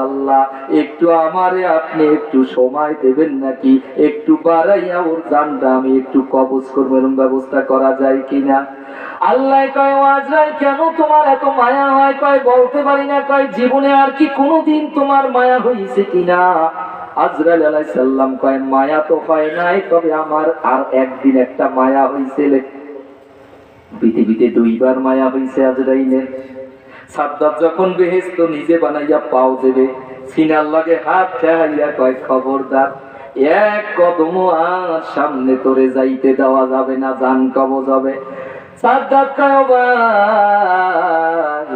আল্লাহ একটু আমারে আপনি একটু সময় দেবেন নাকি, একটু বাড়াইয়া ওর জানটা আমি একটু কবজ করবো, এরকম ব্যবস্থা করা যায় কিনা। আল্লাহ কয়, আজরাইল কেন তোমার এত মায়া হয়? কয় বলতে পারি না। কয় জীবনে আর কি কোনোদিন তোমার মায়া হয়েছে কিনা? আজরাইল আলাইহিস সালাম কয় মায়া তো হয় নাই, তবে আমার আর একদিন একটা মায়া হয়েছিল। পৃথিবীতে দুইবার মায়া হয়েছে আজরাইলের। সাদ্দাত যখন বেহেশত নিজে বানাইয়া পাও দেবে, সিনার লাগে হাত ঠেহাইয়া কয় খবরদার, এক কদম আর সামনে তোরে যাইতে দেওয়া যাবে না, জান কবজ হবে। সাদ্দাত কয় ভাই,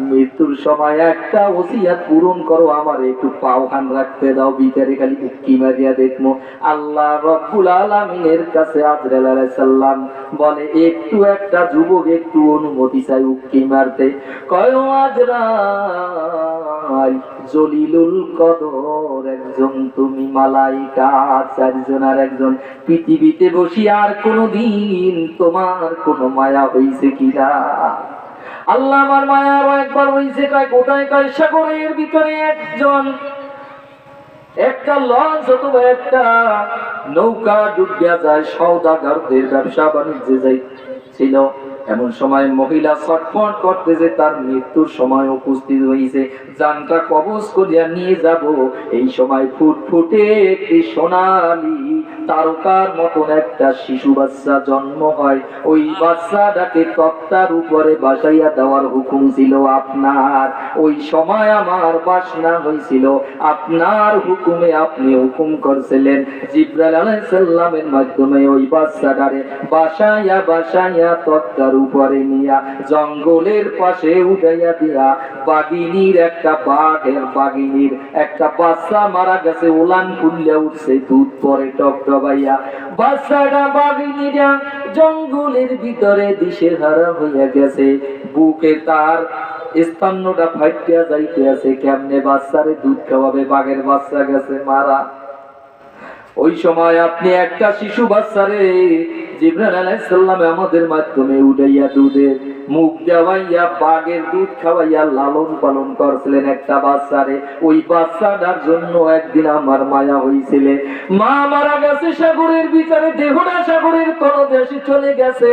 মৃত্যুর সময় একটা ওসিয়াত পূরণ করো, আমার একটু পাওহান রাখতে দাও, ভিতরে খালি উক্কি মারিয়া দেখবো। আল্লাহ রাব্বুল আলামিনের কাছে আজরাইল আলাইহিস সালাম বলে, একটু একটা যুবক একটু অনুমতি চাই উক্কি মারতে। কয় আজরাইল, জলিলুল কদর একজন তুমি, মালাইকা চারজন আর একজন, পৃথিবীতে বসি আর কোনদিন তোমার কোনো মায়া হইছে কিনা? আল্লাহ আমার মায়া আরো একবার হইছে। কয় কোথায়? কয় সাগরের ভিতরে একজন, একটা লঞ্চ অথবা একটা নৌকা ডুবিয়া যায়, সওদাগরদের ব্যবসা বাণিজ্যে যাইছিল। এমন সময় মহিলা ছটফট করতেছে, তার মৃত্যুর সময় উপস্থিত হয়েছে, জানটা কবজ করিয়া নিয়ে যাব। এই সময় ফুটফুটে একটি সোনালী তারকার মতন একটা শিশু বাচ্চা জন্ম হয়। ওই বাচ্চাটাকে তক্তার উপরে বাসাইয়া দেওয়ার হুকুম ছিল আপনার। ওই সময় আমার বাসনা হয়েছিল, আপনার হুকুমে আপনি হুকুম করছিলেন জিবরাইল আলাইহিস সালামের মাধ্যমে ওই বাচ্চাটারে বাসাইয়া তক্তার উপরে নিয়া জঙ্গলের পাশে উঠাইয়া দিয়া, বাগিনীর একটা বাগিনীর একটা বাচ্চা মারা গেছে, উলান খুললে উঠছে, দুধ পরে টকটকাইয়া। বাচ্চাটা বাগিনীরা জঙ্গলের ভিতরে দিশেহারা হইয়া গেছে, বুকে তার স্তন্যটা ফাটিয়া যাইতে আছে, কেমনে বাচ্চারে দুধ খাওয়াবে, বাঘের বাচ্চা গেছে মারা। ওই সময় আপনি একটা শিশু বাচ্চারে জিবরাইল আলাইহিস সালাম আমাদের মাধ্যমে উঠাইয়া দুধের মুখ দেওয়াইয়া বাঘের দুধ খাওয়াইয়া লালন পালন করছিলেন একটা বাচ্চারে। ওই বাচ্চাটার জন্য একদিন আমার মায়া হয়েছিল। মা মারা গেছে সাগরের ভিতরে, দেহটা সাগরের তলদেশে চলে গেছে।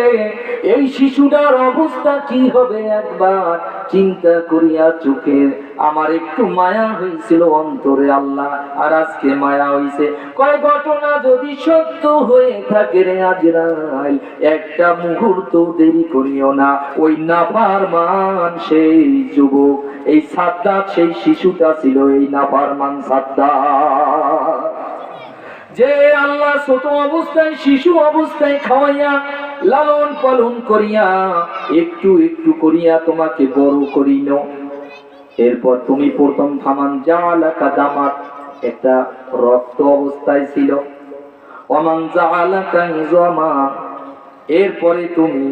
এই শিশুটার অবস্থা কি হবে একবার চিন্তা করিয়া চোখে আমার একটু মায়া হয়েছিল অন্তরে আল্লাহ, আর আজকে মায়া হয়েছে। কয় ঘটনা যদি সত্য হয়ে থাকে রে আজরাইল, একটা মুহূর্ত দেরি করিও না। ওই নাফরমান সেই যুবক, এই সাদ্দাত সেই শিশুটা ছিল, এই নাফরমান সাদ্দাত যে আল্লাহ ছোট অবস্থায় শিশু অবস্থায় খাওয়াইয়া লালন পালন করিয়া একটু একটু করিয়া তোমাকে বড় করিল। এরপর তুমি প্রথম ফামান জালাকা দামাত, একটা রক্ত অবস্থায় ছিল, ওমান জালাকা ইজামা, এরপরে তুমি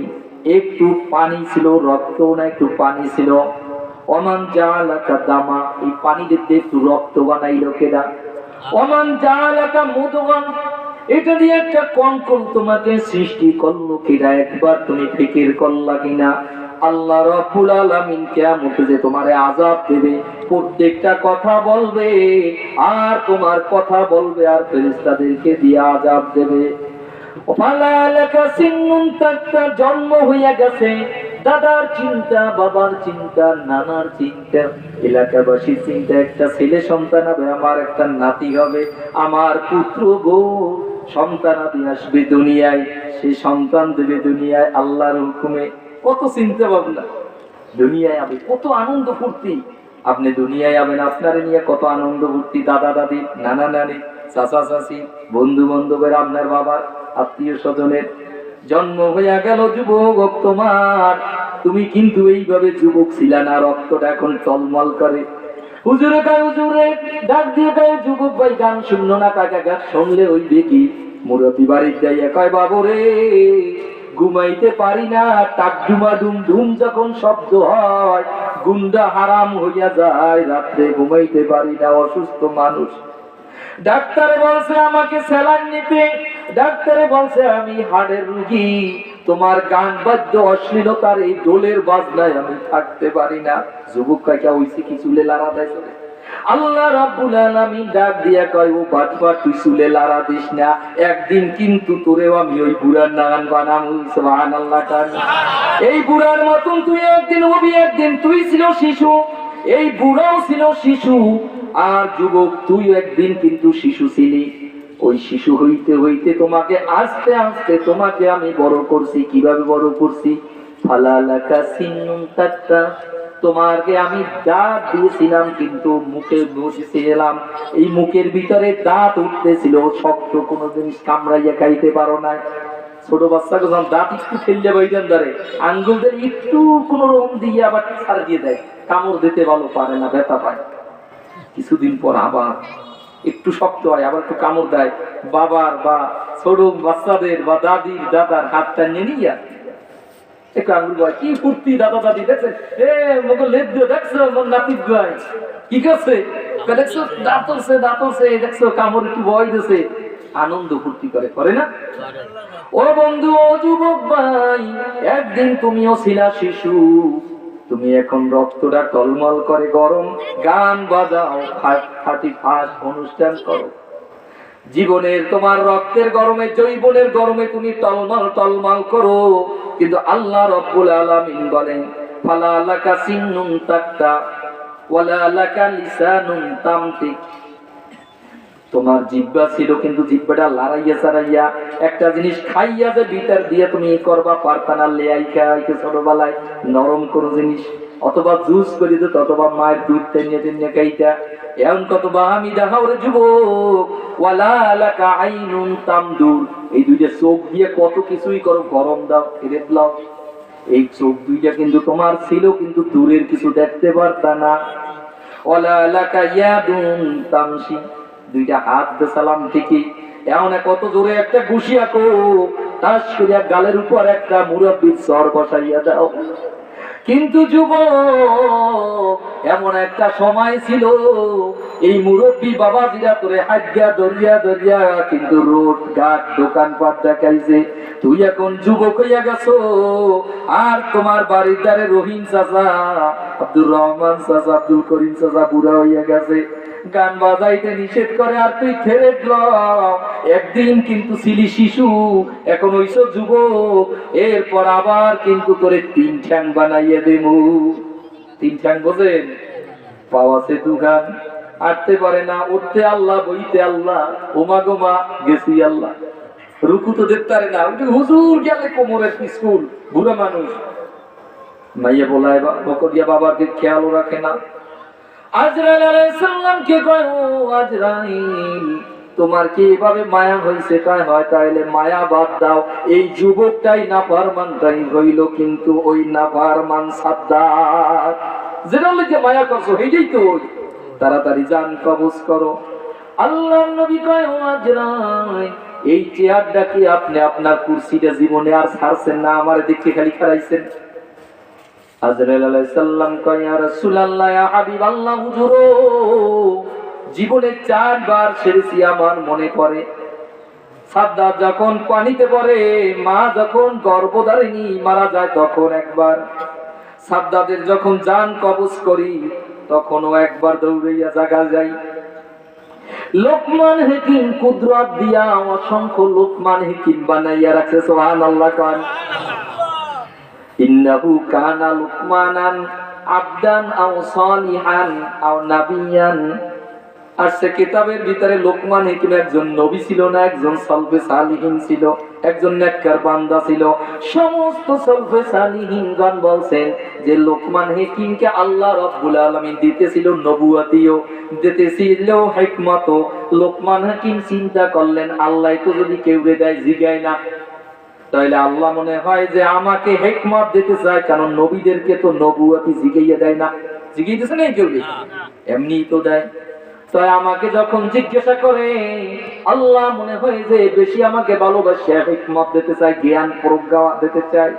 একটু পানি ছিল, রক্ত না একটু পানি ছিল। ওমান জালাকা দামা, এই পানি দিতে একটু রক্ত বানাইলো কেডা? ওমান জালাকা মুদগান, এটা দিয়ে একটা কঙ্কন তোমাকে সৃষ্টি করলো কিনা, একবার তুমি ফিকির করলা কিনা? আল্লাহ রাব্বুল আলামিন কিয়ামতে যে তোমারে আযাব দেবে, প্রত্যেকটা কথা বলবে আর তোমার কথা বলবে, আর ফেরেশতাদেরকে দিয়ে আযাব দেবে। জন্ম হইয়া গেছে, দাদার চিন্তা, বাবার চিন্তা, নানার চিন্তা, এলাকাবাসীর চিন্তা, একটা ছেলে সন্তান হবে, আমার একটা নাতি হবে, আমার পুত্র গো সন্তানাদি আসবে দুনিয়ায়, সে সন্তান দেবে দুনিয়ায় আল্লাহর হুকুমে। কত চিন্তা ভাবনা, দুনিয়ায় আমি কত আনন্দ ফুর্তি। আপনি দুনিয়ায় আবেন, আপনারে নিয়ে কত আনন্দ ফুর্তি, দাদা দাদি, নানা নানি, চাচা চাচি, বন্ধু বান্ধবের, আপনার বাবার আত্মীয় স্বজনের। জন্ম হইয়া গেল যুবক তোমার, তুমি কিন্তু এইভাবে যুবক ছিলা না, রক্তটা এখন টলমল করে। হুজুরে গায়ে হুজুরে ডাক দিয়ে গায়ে, যুবক ভাই গান শুনলো না, কাকা গান শুনলে ওই দেখি মুরব্বী বাড়ির যাইয়া কয় বাবু রে ঘুমাইতে পারি না, টাক ডুমা ডুম ডুম যখন শব্দ হয় গুন্ডা হারাম হইয়া যায়, রাত্রে ঘুমাইতে পারি না, অসুস্থ মানুষ। ডাক্তারে বলছে আমাকে স্যালাইন নিতে, ডাক্তারে বলছে আমি হাড়ের রোগী, তোমার গান বাদ্য অশ্লীলতার এই দোলের বাজনায় আমি থাকতে পারি না। যুবক কাকা হইছে কি চুলে লাড়া দেয় চলে আল্লাহ রাব্বুল আলামিন ডাক দিয়া কয়, ও বাটপা তুই চুলে লাড়া দিস না, একদিন কিন্তু তোরেও আমি ওই বুড়ার নাগান বানাবো। সুবহানাল্লাহ। এই বুড়ার মতন তুই একদিন হবি, একদিন তুই ছিল শিশু, এই বুড়াও ছিল শিশু, আর যুবক তুই একদিন কিন্তু শিশু ছিলি। ওই শিশু হইতে হইতে তোমাকে আস্তে আস্তে তোমাকে আমি বড় করছি। কিভাবে বড় করছি? ফালালাকা সিন্নুন তাত্তা, তোমাকে আমি দাঁত দিয়েছিলাম কিন্তু মুখে বসেছিলাম, এই মুখের ভিতরে দাঁত উঠতেছিল, শক্ত কোনো জিনিস কামড়াইয়া খাইতে পারো না। ছোট বাচ্চাকে যখন দাঁত একটু ফেললে বাইজান ধরে, আঙ্গুলদের একটু কোন রকম দিয়ে আবার ছাড় দিয়ে দেয়, কামড় দিতে ভালো পারে না, ব্যথা পায়। কিছুদিন পর আবার একটু শক্ত হয়, আবার একটু কামড় দেয়। বাবার বা ছোট বাচ্চাদের বা দাদির দাদার হাতটা নিয়ে নিয়া একটু আঙ্গুল বয়, কি ফুর্তি দাদা দাদি দেখছে, এ মোকে লেপ দিয়ে দেখছো মোর নাতি গায় কি করছে, দেখছো দাঁতলছে দাঁতলছে, দেখছো কামড় একটু ভয় দিছে, আনন্দ ফুর্তি করে, করে না? ও বন্ধু, ও যুবক ভাই, একদিন তুমিও ছিলা শিশু, তুমি এখন রক্তটা টলমল করে গরম, গান বাজাও, ফাটি ফাঁস অনুষ্ঠান করো। জীবনের তোমার রক্তের গরমে, জৈবনের গরমে তুমি টলমল টলমল করো, কিন্তু আল্লাহ রাব্বুল আলামিন বলেন, ফালা লাকা সিন্নুন তাক্তা ওয়ালা লাকা লিসানুন তামতিক। তোমার জিহ্বা ছিল কিন্তু জিহ্বাটা লড়াইয়া সারাইয়া একটা জিনিস খাইয়া যে ভিতর দিয়ে তুমি করবা পারতা না, লেয়াই খাইকে ছোটবেলায় নরম কোন জিনিস, অথবা জুস করে দিত, অথবা মায়ের দুধ টেনে টেনে খাইতা। এমন কতবা আমি দেখাও রে যুবক, ওয়ালা লাকা আইনুন তামদুর, এই দুইটা চোখ দিয়ে কত কিছুই করো, গরম দাও, রেপ লাও, এই চোখ দুইটা কিন্তু তোমার ছিল কিন্তু দূরের কিছু দেখতে পারতা না। ওয়ালা লাকা ইয়াদুন তামশি, দুইটা হাত দে সালাম ঠিকই, এমন কত জোরে একটা ঘুষিয়া কো, তাস করিয়া গালের উপর একটা মুরব্বির চর বসাইয়া দাও। কিন্তু যুবক, এমন একটা সময় ছিল এই মুরব্বী বাবাজিরা তোরে হাজ্ঞা দরিয়া দরিয়া কিন্তু রোড ঘাট দোকানপাট দেখাইছে, তুই এখন যুবক হইয়া গেছো, আর তোমার বাড়ির দ্বারে রহিম চাচা, আব্দুর রহমান চাচা, আব্দুল করিম চাচা বুড়া হইয়া গেছে, গান বাজাইতে নিষেধ করে, আর তুই ছেড়ে দিল। একদিন কিন্তু ছিলি শিশু, এখন হইছো যুবক, এরপর আবার কিন্তু তোরে তিন ঠ্যাং বানাইয়া দেবো। তিন ঠ্যাং বোঝেন? পাওয়াছে দুগান, আটতে পারে না, উঠতে আল্লাহ, বইতে আল্লাহ, ওমা গোমা গেছি আল্লাহ, রুকু তো দেখতে পারে না, হুজুর গেলে কোমরের স্কুল, বুড়া মানুষ, মাইয়া বলায় বকরিয়া বাবাকে খেয়ালও রাখে না। আজরাইল আলাইহিস সালামকে কয়, ও আজরাইল, তোমার কি এভাবে মায়া হইছে? কয় হয়, তাইলে মায়া বাদ দাও, এই যুবকটাই নাফরমানটাই হইল কিন্তু ওই নাফরমান সাদ্দাত, যেটা লাগে মায়া করছো এইটাই তো, তাড়াতাড়ি জান কবজ করো। আল্লাহর নবী কয়, ও আজরাইল, এই চেয়ারটা কি আপনি আপনার কুরসিটা জীবনে আর ছাড়ছেন না? আমার দেখে খালি খাড়াইছেন। আজরাইল আলাইহিস সালাম কয়, ইয়া রাসূলুল্লাহ, ইয়া হাবিবাল্লাহ, হুজুর জীবনে 4 বার ছেড়েছি, আমার মনে পড়ে। সাদ্দাত যখন পানিতে পড়ে, মা যখন গর্ভধারিণী মারা যায় তখন একবার, সাদ্দাতের যখন জান কবজ করি তখনও একবার দৌড়াইয়া জাগা যাই। লোকমান হাকিম কুদরত দিয়া অসংখ্য লোকমান হাকিম বানাইয়া রাখছে, সুবহানাল্লাহ। কান ইন্নাহু কানা লুকমানান আবদান আও সালিহান আও নাবিয়ান। আর সে কিতাবের ভিতরে লোকমান হাকিম একজন নবী ছিল না, একজন সলফে সালিহিন ছিল, একজন নেককার বান্দা ছিল। সমস্ত সলফে সালিহিনগণ বলছেন যে লোকমান হাকিমকে আল্লাহ রাব্বুল আলামিন দিতেছিল নবুয়তিও, দিতেছিল হিকমতও। লোকমান হাকিম চিন্তা করলেন, আল্লাহ তো যদি কেউরে দেয় জিগায় না, তাহলে আল্লাহ মনে হয় যে আমাকে হিকমত দিতে চায়, কারণ নবীদেরকে তো নবুয়তি জিগাইয়া দেয় না, জিগাইতেছে না কেউ, এমনি তো দেয়। তাই আমাকে যখন জিজ্ঞাসা করে, আল্লাহ মনে হয় যে বেশি আমাকে ভালোবাসে, হিকমত দিতে চায়, জ্ঞান প্রজ্ঞা দিতে চায়।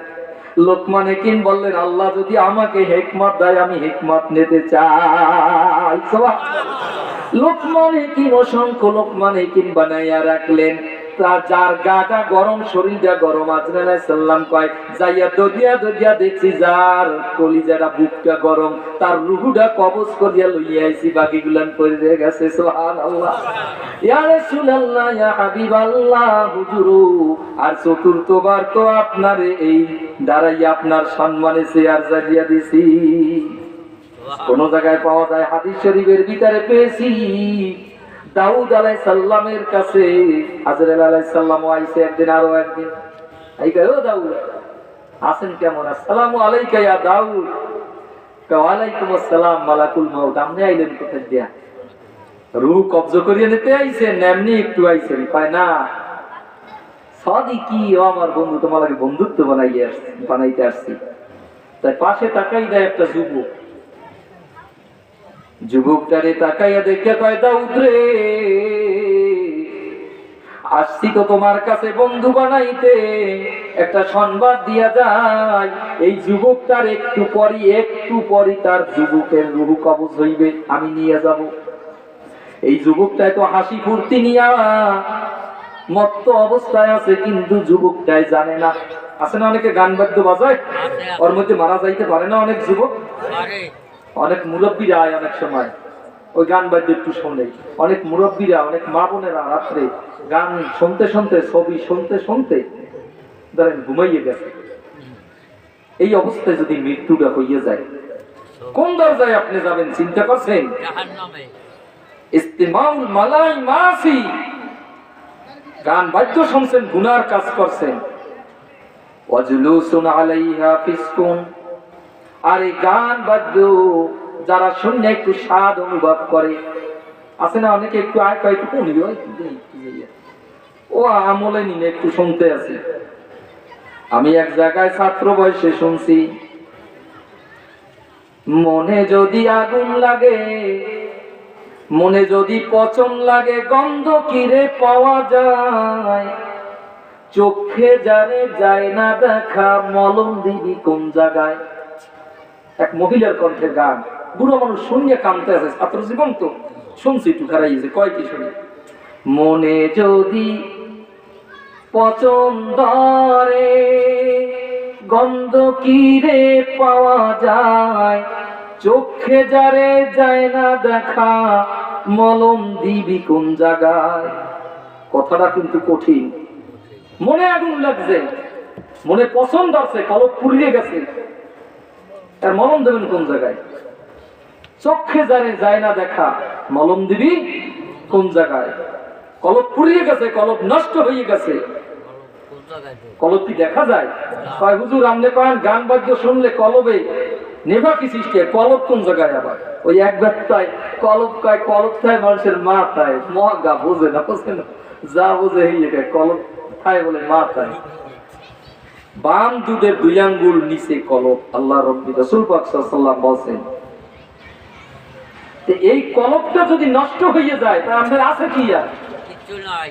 লোকমান হাকিম বললেন, আল্লাহ যদি আমাকে হিকমত দেয় আমি হিকমত নিতে চাই। লোকমান হাকিম অসংখ্য লোকমান হাকিম বানাইয়া রাখলেন। তার যার গাটা গরম, শরীরটা গরম, আজরাইল আলাইহিস সালাম কয় যাইয়া দদিয়া দেখছি যার কলিজাটা বুকটা গরম, তার রূহটা কবজ করিয়া লইয়া আইছি, বাকিগুলান পড়ে দিয়ে গেছে। সুবহানাল্লাহ। ইয়া রাসূলুল্লাহ, ইয়া হাবিবাল্লাহ, হুজুর আর চতুর্থবার তো আপনারে এই দাঁড়াইয়া আপনার সম্মানে চেয়ার জাগিয়া দিছি। কোন জায়গায় পাওয়া যায়, হাদিস শরীফের ভিতরে পেয়েছি, দাউদ আলাইহিস সালামের কাছে আজরাইল আলাইহিস সালাম আইছে একদিন, আরো একদিন আইকা, ও দাউদ আছেন কেমন? আসসালামু আলাইকা ইয়া দাউদ। ওয়া আলাইকুম আসসালাম মালাকুল মাউত। আপনি আইলেন কোথা দিয়া? রূহ কবজ করিয়ে নিতে আইছেন? এমনি একটু আইছেন? কয় না, সাদিকি, ও আমার বন্ধু, তোমার লাগে বন্ধুত্ব বানাইতে আসছি। তাই পাশে তাকাই দেয় একটা যুবক, যুবকটারে তাকাইয়া দেখে কয় দাউদ রে, আসছি তো তোমার কাছে বন্ধু বানাইতে, একটা সংবাদ দিয়া যায়, এই যুবকটার একটু পরই তার যুবকের রূহ কবজ হইবে, আমি নিয়ে যাব। এই যুবকটাই তো হাসি ফুর্তি নিয়া মত্ত অবস্থায় আছে, কিন্তু যুবকটাই জানে না। আছে না অনেকে গান বাদ্য বাজায়, ওর মধ্যে মারা যাইতে পারে না অনেক যুবক, অনেক মুরব্বীরা অনেক সময় ওই গান বাদ্য একটু শোনে, অনেক মুরব্বীরা, অনেক মা বোনেরা রাত্রে গান শুনতে শুনতে, ছবি শুনতে শুনতে ধরেন ঘুমাইয়ে গেছে। এই অবস্থায় যদি মৃত্যুটা হইয়া যায়, কোন দরজায় আপনি যাবেন চিন্তা করছেন? ইস্তিমাউল মালাই মাসি, গান বাদ্য শুনছেন, গুনার কাজ করছেন। ওয়াজলুসুন আলাইহা ফিসকুন, আর এই গান বাদ্য যারা শুনে একটু স্বাদ অনুভব করে, আছে না অনেকে একটু আয় কয় একটু কোন ও আমলে নিয়ে একটু শুনতে আছে। আমি এক জায়গায় ছাত্র বয়সে শুনছি, মনে যদি আগুন লাগে, মনে যদি পচন লাগে, গন্ধ কিরে পাওয়া যায়, চোখে যারে যায় না দেখা, মলম দিবি কোন জায়গায়। এক মহিলার কণ্ঠের গান, বুড়ো মানুষ শুনিয়ে কামতে আছে, ছাত্র জীবন তো শুনছি, একটু খারাইছে, কয় কি শুনি, মনে যদি পচন ধরে, গন্ধ কিরে পাওয়া যায়, চোখে যারে যায় না দেখা, মলম দিবি কোন জায়গায়। কথাটা কিন্তু কঠিন। মনে আগুন লাগছে, মনে পছন্দ আছে, কলপ পুড়িয়ে গেছে, তার মলম দেবেন কোন জায়গায়? চোখে যারে যায় না দেখা, মলম দিবি কোন জায়গায়? কলপ পুড়িয়ে গেছে, কলপ নষ্ট হয়ে গেছে, কলপ কি দেখা যায়? কয় হুজুর আপনি কয়েন গান বাদ্য শুনলে কলবে নেভা কি সৃষ্টি, কলপ কোন জায়গায়? আবার ওই এক ব্যক্তায় কলপ কয়, কলপ থায় মানুষের মাথায়, মগা বোঝে না, বোঝে না, যা বোঝে কলপ থায় বলে মাথায়। বাম দুধের 2 আঙ্গুল নিচে কলপ, আল্লাহ রাসূল পাক সাল্লাল্লাহু আলাইহি ওয়াসাল্লাম বলেন। এই কলপটা যদি নষ্ট হয়ে যায়, তা আমাদের আছে কি? আর কিছু নাই।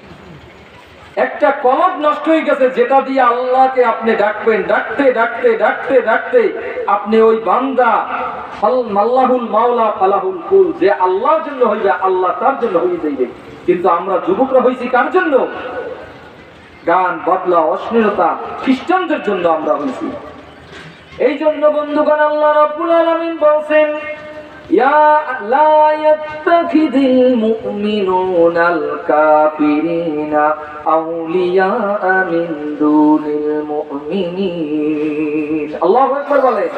একটা কলব নষ্ট হয়ে গেছে, যেটা দিয়ে আল্লাহকে আপনি ডাকবেন, ডাকতে ডাকতে ডাকতে ডাকতে আপনি ওই বান্দা আল্লাহুল মাওলা ফালাহুল কুল, যে আল্লাহর জন্য হইবে, আল্লাহ তার জন্য হয়ে যাইবে। কিন্তু আমরা যুবকরা হইছি কার জন্য? গান বদলা, অশ্লীলতা, খ্রিস্টানদের জন্য আমরা হইছি। এই জন্য বন্ধুগণ, আল্লাহ রাব্বুল আলামিন বলেন, ইয়া লা ইয়াত্তাখিযুল মুমিনুনাল কাফিরিনা আউলিয়া মিন দুনিল মুমিনিন। আল্লাহু আকবার বলেন।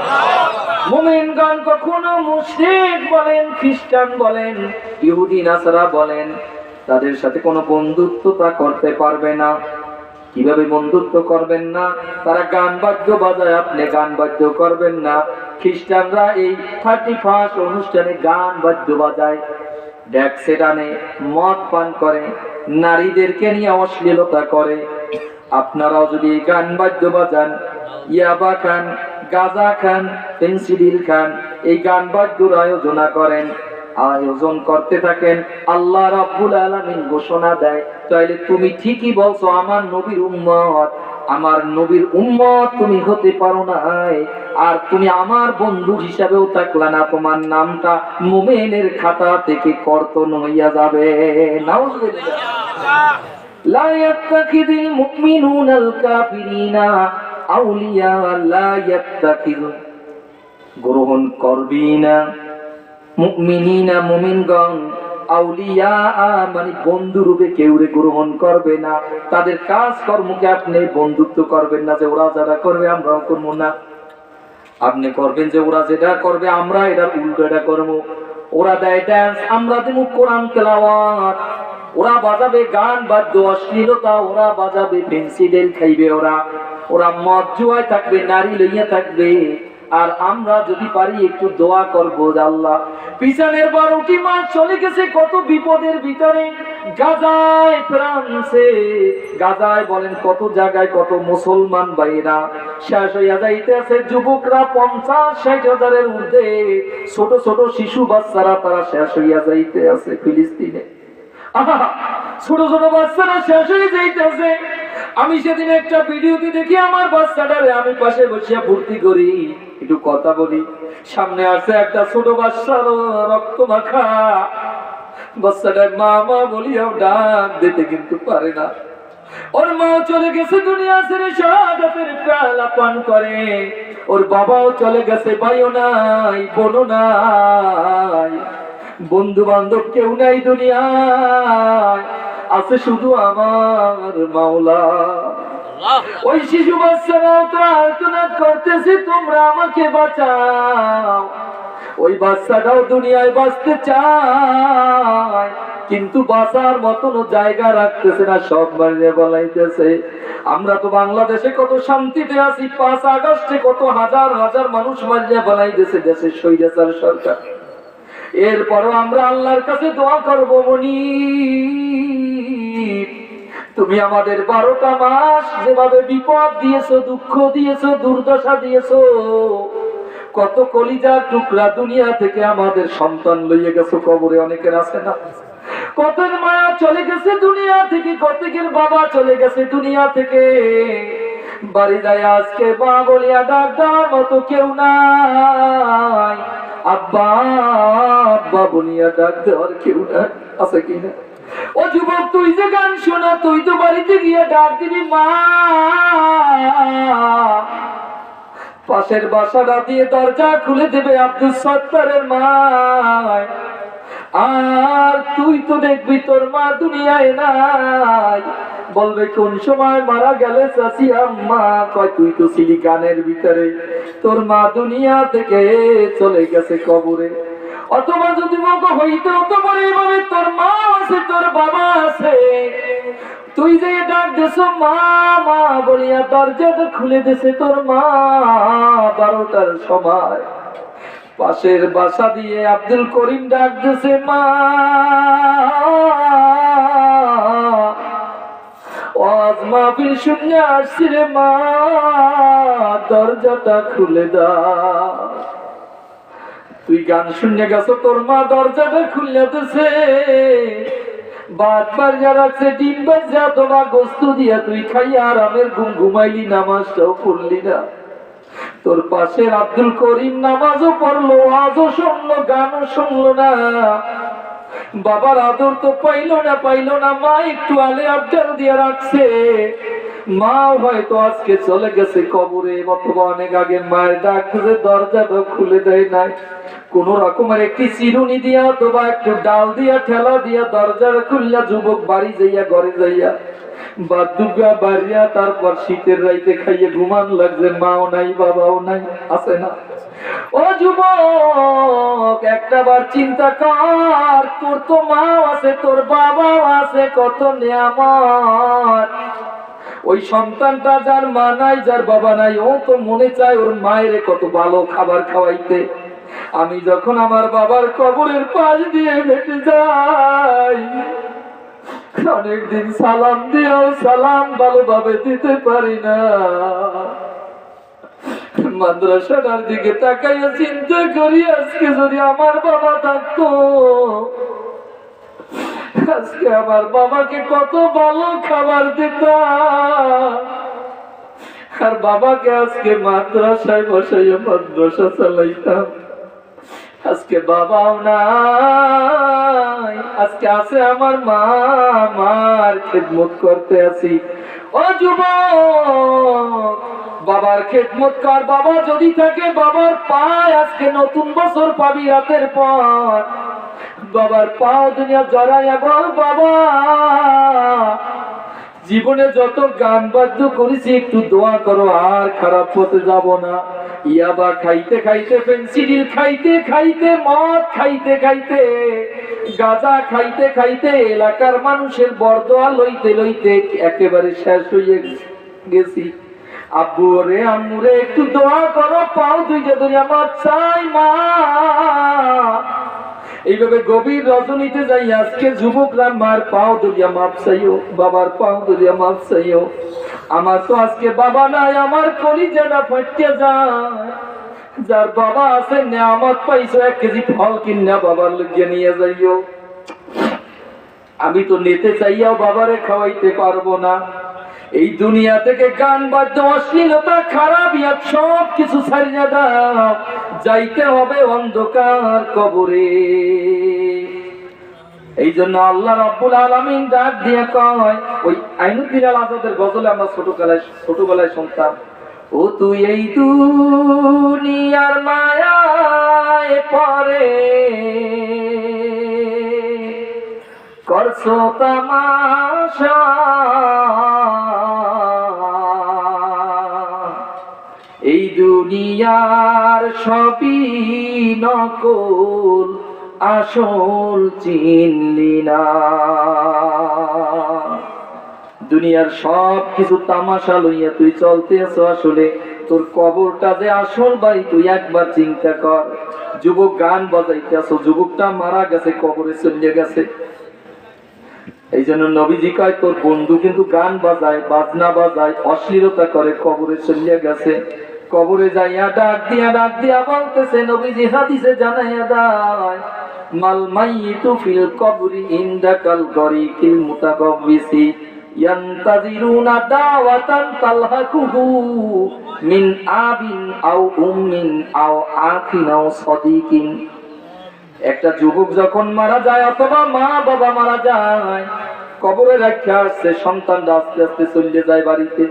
মুমিনগণ কখনো মুশরিক বলেন, খ্রিস্টান বলেন, ইহুদি নাসারা বলেন, তাদের সাথে কোনো বন্ধুত্বতা করতে পারবে না। কিভাবে বন্ধুত্ব করবেন না? তারা গান বাদ্য বাজায়, আপনি গান বাদ্য করবেন না। খ্রিস্টানরা এই 31 অনুষ্ঠানে গান বাদ্য বাজায়, ডেক্সে টানে, মদ পান করে, নারীদেরকে নিয়ে অশ্লীলতা করে। আপনারাও যদি গান বাদ্য বাজান, ইয়াবা খান, গাঁজা খান, পেন্সিডিল খান, এই গান বাদ্যর আয়োজন করতে থাকেন, আল্লাহ রাব্বুল আলামিন ঘোষণা দেয়, তাইলে তুমি ঠিকই বলছো, আমার নবীর উম্মত তুমি হতে পারো না, আর তুমি আমার বন্ধু হিসাবেও থাকলা না, তোমার নামটা মুমিনের খাতা থেকে কর্তন হইয়া যাবে। নাউজুবিল্লাহ। লা ইয়াত্তাখিযুল মুমিনুনাল কাফিরিনা আউলিয়া, লা ইয়াত্তাখিযু গ্রহণ করবি না মুমিনিনা মুমিনগণ আউলিয়া মানে বন্ধু রূপে কেউরে গ্রহণ করবে না, তাদের কাজ কর্মকে আপনি বন্ধুত্ব করবেন না, যে ওরা যারা করবে আমরাও করবো না। আপনি করবেন যে ওরা যেটা করবে আমরা এটা উল্টোটা করবো। ওরা দেয় ডান্স, আমরা দেব কোরআন তেলাওয়াত। ওরা বাজাবে গান বাদ্য অশ্লীলতা, ওরা বাজাবে পেন্সিডেল খাইবে, ওরা মদ জুয়ায় থাকবে, নারী লইয়া থাকবে। আর আমরা যদি পারি একটু দোয়া করবো, আল্লাহ পিছনের 12টি মাস চলে গেছে কত বিপদের ভিতরে, গাজায় ফ্রান্সে, গাজায় বলেন কত জায়গায় কত মুসলমান ভাইরা শেষ হইয়া যাইতে আছে, যুবকরা 50-60 হাজারের ঊর্ধ্বে, ছোট ছোট শিশু বাচ্চারা তারা শেষ হইয়া যাইতে আছে ফিলিস্তিনে। ছোট ছোট বাচ্চারা শেষ হয়ে যাইতেছে। আমি সেদিন একটা ভিডিওতে দেখি আমার বাচ্চাটারে আমি পাশে বসিয়া ভর্তি করি, একটু কথা বলি, সামনে আসে একটা ছোট বাচ্চার রক্ত মাখা, বাচ্চাটার মা মা বলিয়াও ডাক দিতে কিন্তু পারে না। ওর মাও চলে গেছে দুনিয়া ছেড়ে, শাহাদাতের পেয়ালা পান করে। ওর বাবাও চলে গেছে, ভাইও নাই, বোনও নাই, বন্ধু বান্ধব কেউ নাই দুনিয়ায়, আছে শুধু আমার মাওলা। ওই শিশু বাচ্চারাও তো আর্তনাদ করতেছে, তোমরা আমাকে বাঁচাও। ওই বাচ্চাটাও দুনিয়ায় বাঁচতে চায়, কিন্তু বাঁচার মতন জায়গা রাখতেছে না, সব মারিয়ে বলাইতেছে। আমরা তো বাংলাদেশে কত শান্তিতে আছি, 5 আগস্টে কত হাজার হাজার মানুষ মারিয়ে বলাইতেছে দেশের স্বৈরাচার সরকার। এরপরও আমরা আল্লাহর কাছে দোয়া করবো, মনি তুমি আমাদের 12টা মাস যেভাবে বিপদ দিয়েছো, দুঃখ দিয়েছো, দুর্দশা দিয়েছো, কত কলিজার টুকরা দুনিয়া থেকে আমাদের সন্তান লইয়ে গেছো কবরে, অনেকের আছে না, কতের মায়া চলে গেছে দুনিয়া থেকে, কতেকের বাবা চলে গেছে দুনিয়া থেকে। বাড়ি যায় আজকে মা বলিয়া ডাক দেওয়ার মতো কেউ নাই, আব্বা আব্বা বলিয়া ডাক দেওয়ার কেউ নাই, আছে কিনা? ও যুবক, তুই যে গান শোনা, তুই তো বাড়িতে গিয়ে ডাক দিবি মা। পাশের বাসাটা দিয়ে দরজা খুলে দেবে আব্দুল সত্তারের মা, আর তুই তো দেখবি তোর মা দুনিয়ায় নাই। বলবে কোন সময় মারা গেলে চাচি আম্মা, কয় তুই তো ছিলি গানের ভিতরে, তোর মা দুনিয়া থেকে চলে গেছে কবরে। অথবা যদি মতো হইতে হতে পারে এইভাবে, তোর মা আছে, তোর বাবা আছে, তুই যে ডাক দেছো মা মা বলিয়া দরজাটা খুলে দিছে তোর মা 12টার সময়। পাশের বাসা দিয়ে আব্দুল করিম ডাক দিছে মা, আজ মাহফিল শুনে আসছি রে মা, দরজাটা খুলে দাও। তুই গান শুনে গেছো, তোর মা দরজাটা খুলে দিছে, ভাত বাড়িয়া রাখছে, ডিম বাজা তোমার গোস্ত দিয়া তুই খাইয়া আরামের ঘুম ঘুমাইলি, নামাজটাও পড়লি না। তোর পাশের আব্দুল করিম নামাজও পড়লো, আজও শুনলো, গানও শুনলো না, বাবার আদর তো পাইলো না। মা একটু আলে আবদার দিয়ে রাখছে, মা হয়তো আজকে চলে গেছে কবরে, অথবা অনেক আগে মায়ের ডাক ধরে দরজাটা খুলে দেয় নাই, কোন রকমের একটি চিরুনি দিয়া অথবা একটু ডাল দিয়া ঠেলা দিয়া দরজাটা খুললা যুবক বাড়ি যাইয়া ঘরে যাইয়া বাদুগা বাড়িয়া, তারপর শীতের রাইতে খাইয়ে ঘুমান লাগছে, মাও নাই বাবাও নাই, আছে না? ও যুবক, একটা বার চিন্তা কর, তোর তো মাও আছে, তোর বাবাও আছে, কত নিয়ামত। ওই সন্তানটা যার মা নাই, যার বাবা নাই, ও তো মনে চায় ওর মায়ের কত ভালো খাবার খাওয়াইতে। আমি যখন আমার বাবার কবরের পাশ দিয়ে হেঁটে যাই, অনেকদিন সালাম দিয়েও সালাম ভালোভাবে দিতে পারি না। মাদ্রাসাটার দিকে তাকাইয়া চিন্তা করি, আজকে যদি আমার বাবা থাকতো, আজকে আমার বাবাকে কত ভালো খাবার দিতাম, আর বাবাকে আজকে মাদ্রাসায় বসাইয়া মাদ্রাসা চালাইতাম। আজকে বাবাও নাই, আজকে আছে আমার মা, মার খেদমত করতে আছি। ও যুবক, বাবার খেদমত কর। বাবা যদি থাকে, বাবার পায় আজকে নতুন বছর পাবি রাতের পর। বাবার পাও দুনিয়া জড়াইয়া বল, বাবা জীবনে যত গান বাদ্য করেছি একটু দোয়া করো, আর খারাপ পথে যাব না। ইয়াবা খাইতে খাইতে, পেন্সিডিল খাইতে খাইতে, মদ খাইতে খাইতে, গাঁজা খাইতে খাইতে, এলাকার মানুষের বরদোয়া লইতে লইতে একেবারে শেষ হয়ে গেছি। আব্বু রে, আম্মু রে, একটু দোয়া করো, পাও দুইটা ধরে আমার চাই মা। এইভাবে গভীর রজনীতে যাই আজকে যুবকরা মার পাও ধরিয়া মাপ চাইও, বাবার পাও ধরিয়া মাপ চাইও। আমার তো আজকে বাবা নাই, আমার কলিজাটা ফাটিয়া যায়। যার বাবা আছে, নেয়ামত পাইছো, 1 কেজি ফল কিনা বাবার লইয়া নিয়ে যাইও। আমি তো নিতে চাইয়াও বাবারে খাওয়াইতে পারবো না। এই দুনিয়া থেকে গান বাদ্য, অশ্লীলতা, খারাপ ইয়াত সব কিছু ছাড়িয়ে দাও, যাইতে হবে অন্ধকার কবরে। এই জন্য আল্লাহ রাব্বুল আলামিন ডাক দিয়ে কয়, ওই আইনুদ্দিন আল আজাদের গজলে আমরা ছোটবেলায় শুনতাম, ও তুই এই দুনিয়ার মায়ায় পড়ে করছো তামাশা, এই দুনিয়ার সবই নকল, আসল চিনলি না। দুনিয়ার সব কিছু তামাশা লইয়া তুই চলতে আছো, আসলে তোর কবরটা যে আসল বাড়ি তুই একবার চিন্তা কর। যুবক গান বাজাইতে আছো, যুবকটা মারা গেছে, কবরে চলে গেছে। এই জন্য নবীজি কয়, তোর বন্ধু কিন্তু গান বাজায়, বাজনা বাজায়, অশ্লীলতা করে, কবরে চলে গেছে। কবরে যাইয়া ডাক দিয়া বলতেছে, নবীজি হাদিসে জানাইয়া দেয়, মাল মাইয়িতু ফিল কবরি ইনদাকাল গরিকিল মুতাকাব্বিসি ইয়ান্তাজিরুনা দাওয়াতান তালহাকুহু মিন আবিন আও উম্মিন আও আখিন আও সাদিকিন। একটা যুবক যখন মারা যায়, অথবা মা বাবা মারা যায়, কবরে রাখা আসছে, সন্তানরা আস্তে আস্তে চলে যায় বাড়িতে।